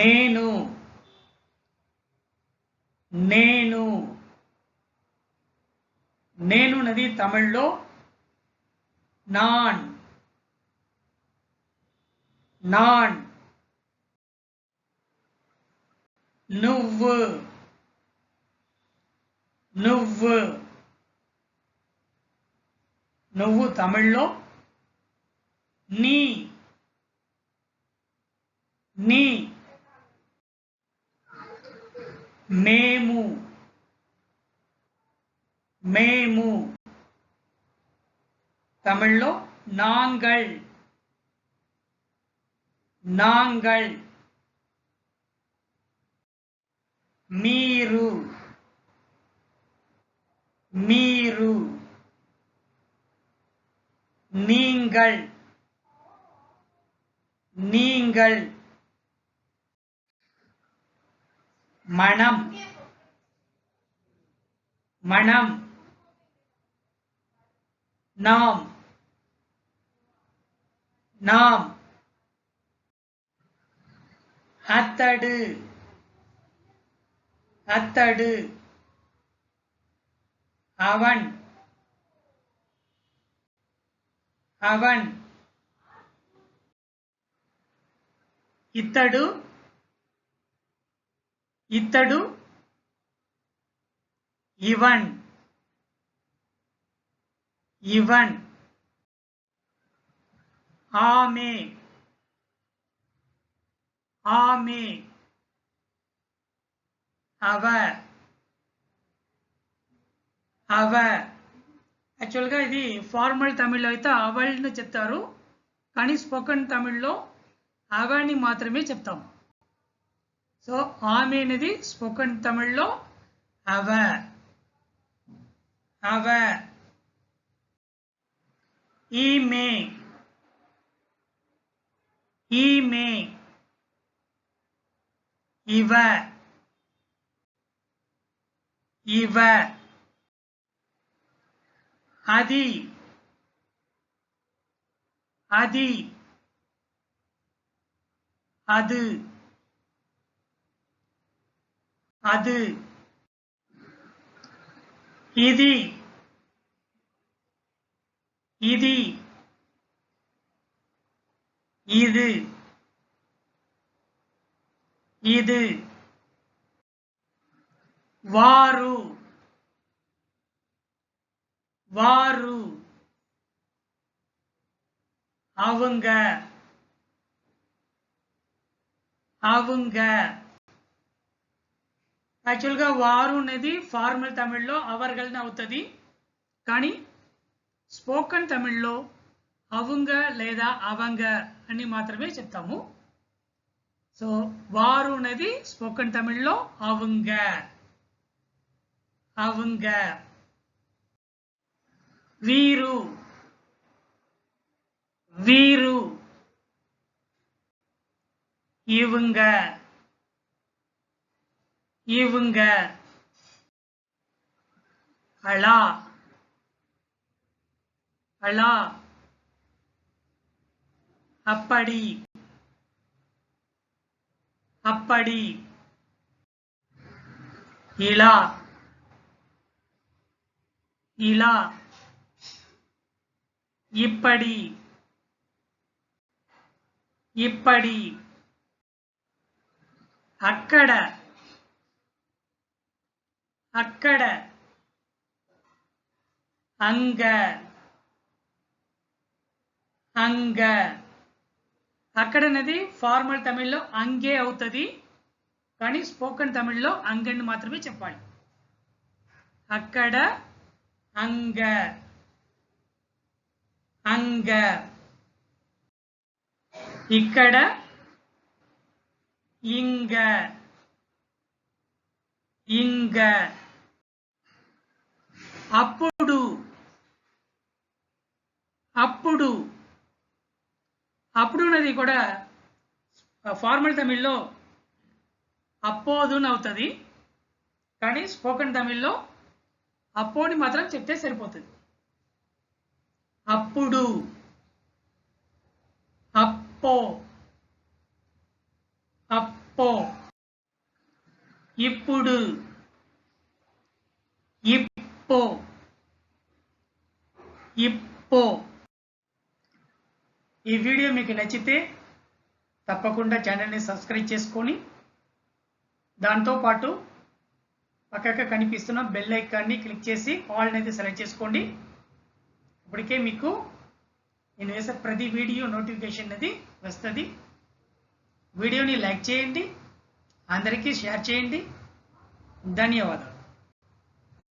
నేను నేను నేను నది తమిళ్లో நான் நான் నువ్వు నువ్వు నువ్వు తమిళ్లో నీ నీ మేము మేము తమిళ్లో நாங்கள் நாங்கள் మీరు మీరు நீங்கள் நீங்கள் மனம் மனம் நாம் நாம் அத்தடு அத்தடு அவன் அவன் ఇతడు ఇతడు ఇవన్ ఇవన్ ఆమె ఆమె అవ అవ యాక్చువల్గా ఇది ఫార్మల్ తమిళ్లో అయితే అవల్ని చెప్తారు, కానీ స్పోకెన్ తమిళ్లో అవని మాత్రమే చెప్తాం. సో ఆమె అనేది స్పోకెన్ తమిళ్లో అవ అవ. ఈమె ఈమె ఇవ ఇవ. అది అది அது அது. ఇది ఇది இது இது. వారు వారు அவங்க அவங்க. యాక్చువల్గా వారు అనేది ఫార్మల్ తమిళ్లో అవర్గల్ని అవుతుంది, కానీ స్పోకెన్ తమిళ్లో అవుంగ లేదా అవంగ అని మాత్రమే చెప్తాము. సో వారు అనేది స్పోకెన్ తమిళ్లో అవుంగ అవుంగ. వీరు వీరు இவங்க இவங்க. அலா அலா. அப்படி அப்படி. இலா இலா. இப்படி இப்படி. అక్కడ అక్కడ. అంగ అంగ. అక్కడ అనేది ఫార్మల్ తమిళ్లో అంగే అవుతుంది, కానీ స్పోకెన్ తమిళ్లో అంగని మాత్రమే చెప్పాలి. అక్కడ అంగ అంగ. ఇక్కడ ఇంగ ఇంగ. అప్పుడు అప్పుడు అప్పుడు అనేది కూడా ఫార్మల్ తమిళ్లో అప్పోదుని అవుతుంది, కానీ స్పోకెన్ తమిళ్లో అప్పోని మాత్రం చెప్తే సరిపోతుంది. అప్పుడు అప్పో అప్పో. ఇప్పుడు, ఇప్పో, ఇప్పో. ఈ వీడియో మీకు నచ్చితే తప్పకుండా ఛానల్ని సబ్స్క్రైబ్ చేసుకొని దాంతోపాటు పక్కగా కనిపిస్తున్న బెల్ ఐకాన్ని క్లిక్ చేసి ఆల్ అనేది సెలెక్ట్ చేసుకోండి. ఇప్పటికే మీకు నేను వేసే ప్రతి వీడియో నోటిఫికేషన్ అనేది వస్తుంది. వీడియోని లైక్ చేయండి, అందరికీ షేర్ చేయండి. ధన్యవాదాలు.